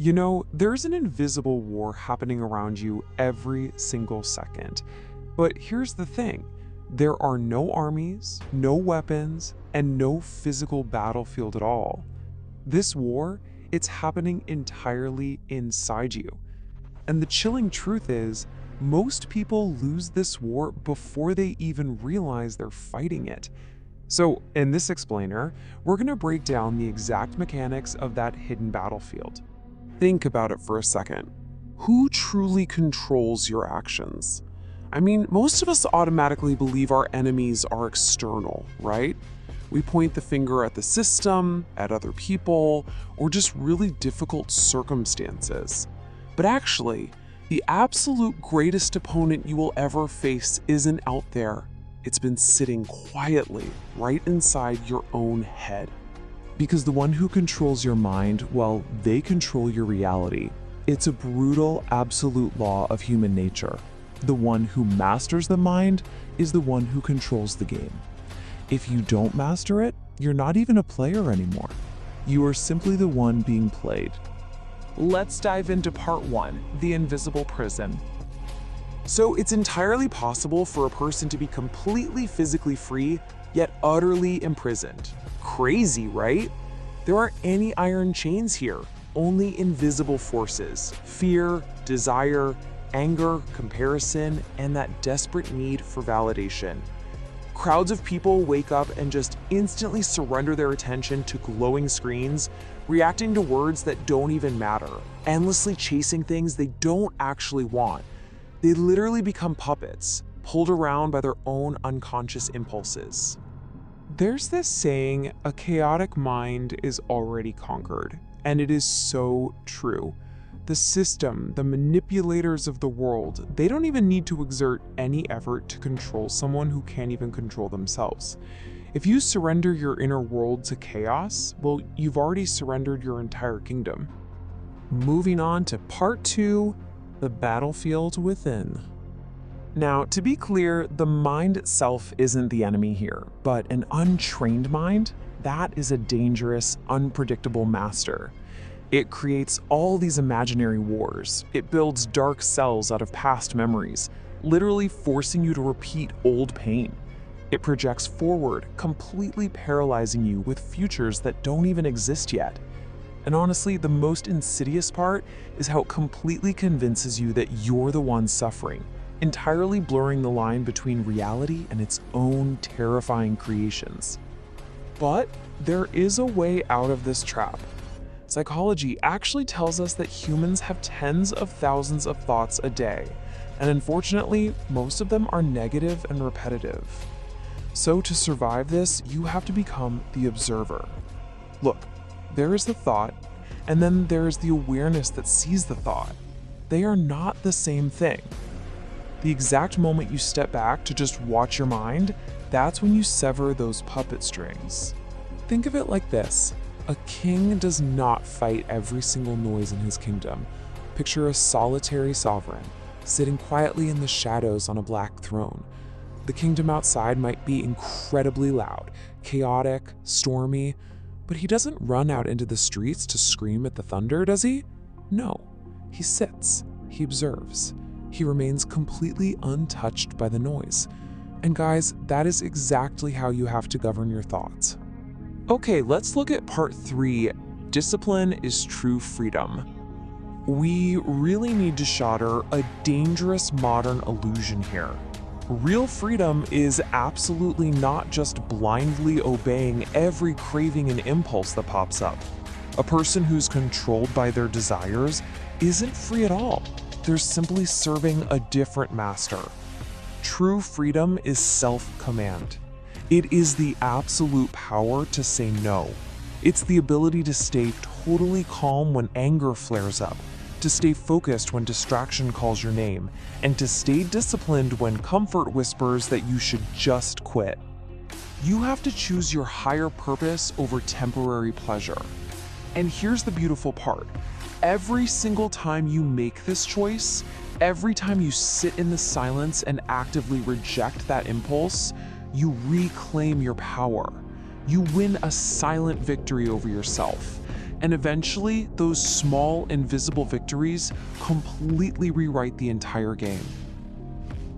You know, there's an invisible war happening around you every single second. But here's the thing. There are no armies, no weapons, and no physical battlefield at all. This war, it's happening entirely inside you. And the chilling truth is, most people lose this war before they even realize they're fighting it. So, in this explainer, we're going to break down the exact mechanics of that hidden battlefield. Think about it for a second. Who truly controls your actions? I mean, most of us automatically believe our enemies are external, right? We point the finger at the system, at other people, or just really difficult circumstances. But actually, the absolute greatest opponent you will ever face isn't out there. It's been sitting quietly right inside your own head. Because the one who controls your mind, well, they control your reality. It's a brutal, absolute law of human nature. The one who masters the mind is the one who controls the game. If you don't master it, you're not even a player anymore. You are simply the one being played. Let's dive into part 1, the invisible prison. So it's entirely possible for a person to be completely physically free, yet utterly imprisoned. Crazy, right? There aren't any iron chains here, only invisible forces: fear, desire, anger, comparison, and that desperate need for validation. Crowds of people wake up and just instantly surrender their attention to glowing screens, reacting to words that don't even matter, endlessly chasing things they don't actually want. They literally become puppets, pulled around by their own unconscious impulses. There's this saying, a chaotic mind is already conquered, and it is so true. The system, the manipulators of the world, they don't even need to exert any effort to control someone who can't even control themselves. If you surrender your inner world to chaos, well, you've already surrendered your entire kingdom. Moving on to part 2, the battlefield within. Now, to be clear, the mind itself isn't the enemy here, but an untrained mind, that is a dangerous, unpredictable master. It creates all these imaginary wars. It builds dark cells out of past memories, literally forcing you to repeat old pain. It projects forward, completely paralyzing you with futures that don't even exist yet. And honestly, the most insidious part is how it completely convinces you that you're the one suffering, entirely blurring the line between reality and its own terrifying creations. But there is a way out of this trap. Psychology actually tells us that humans have tens of thousands of thoughts a day, and unfortunately, most of them are negative and repetitive. So to survive this, you have to become the observer. Look, there is the thought, and then there is the awareness that sees the thought. They are not the same thing. The exact moment you step back to just watch your mind, that's when you sever those puppet strings. Think of it like this. A king does not fight every single noise in his kingdom. Picture a solitary sovereign, sitting quietly in the shadows on a black throne. The kingdom outside might be incredibly loud, chaotic, stormy, but he doesn't run out into the streets to scream at the thunder, does he? No. He sits, he observes. He remains completely untouched by the noise. And guys, that is exactly how you have to govern your thoughts. Okay, let's look at part 3, discipline is true freedom. We really need to shatter a dangerous modern illusion here. Real freedom is absolutely not just blindly obeying every craving and impulse that pops up. A person who's controlled by their desires isn't free at all. They're simply serving a different master. True freedom is self-command. It is the absolute power to say no. It's the ability to stay totally calm when anger flares up, to stay focused when distraction calls your name, and to stay disciplined when comfort whispers that you should just quit. You have to choose your higher purpose over temporary pleasure. And here's the beautiful part. Every single time you make this choice, every time you sit in the silence and actively reject that impulse, you reclaim your power. You win a silent victory over yourself. And eventually, those small, invisible victories completely rewrite the entire game.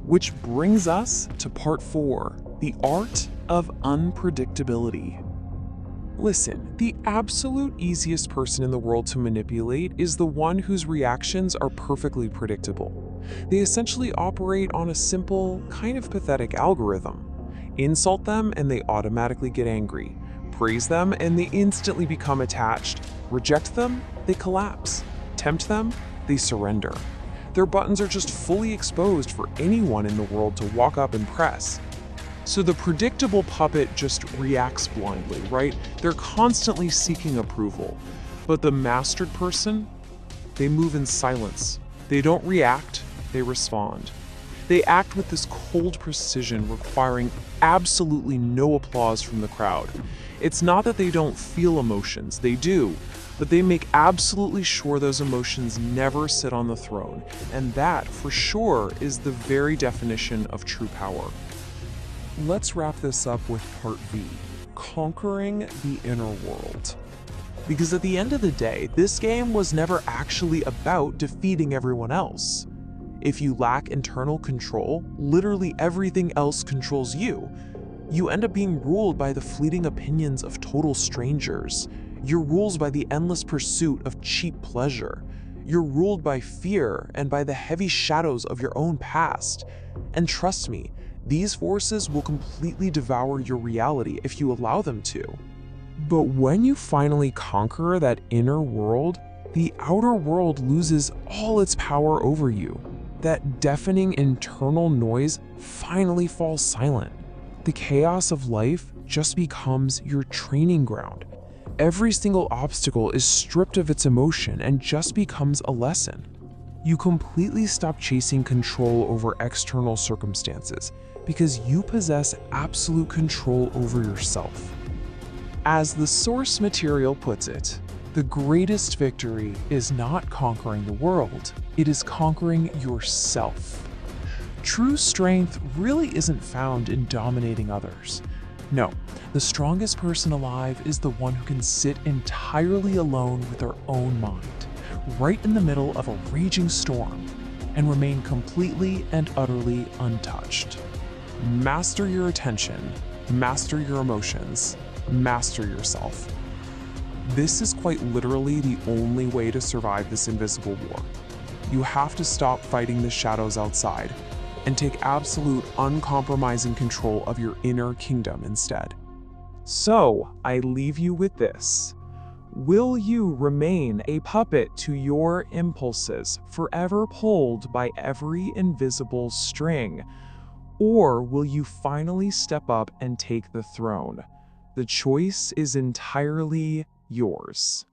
Which brings us to part 4, the art of unpredictability. Listen, the absolute easiest person in the world to manipulate is the one whose reactions are perfectly predictable. They essentially operate on a simple, kind of pathetic algorithm. Insult them and they automatically get angry. Praise them and they instantly become attached. Reject them, they collapse. Tempt them, they surrender. Their buttons are just fully exposed for anyone in the world to walk up and press. So the predictable puppet just reacts blindly, right? They're constantly seeking approval. But the mastered person, they move in silence. They don't react, they respond. They act with this cold precision, requiring absolutely no applause from the crowd. It's not that they don't feel emotions, they do, but they make absolutely sure those emotions never sit on the throne. And that, for sure, is the very definition of true power. Let's wrap this up with part V, conquering the inner world. Because at the end of the day, this game was never actually about defeating everyone else. If you lack internal control, literally everything else controls you. You end up being ruled by the fleeting opinions of total strangers. You're ruled by the endless pursuit of cheap pleasure. You're ruled by fear and by the heavy shadows of your own past. And trust me, these forces will completely devour your reality if you allow them to. But when you finally conquer that inner world, the outer world loses all its power over you. That deafening internal noise finally falls silent. The chaos of life just becomes your training ground. Every single obstacle is stripped of its emotion and just becomes a lesson. You completely stop chasing control over external circumstances because you possess absolute control over yourself. As the source material puts it, the greatest victory is not conquering the world, it is conquering yourself. True strength really isn't found in dominating others. No, the strongest person alive is the one who can sit entirely alone with their own mind, right in the middle of a raging storm, and remain completely and utterly untouched. Master your attention, master your emotions, master yourself. This is quite literally the only way to survive this invisible war. You have to stop fighting the shadows outside and take absolute uncompromising control of your inner kingdom instead. So, I leave you with this. Will you remain a puppet to your impulses, forever pulled by every invisible string? Or will you finally step up and take the throne? The choice is entirely yours.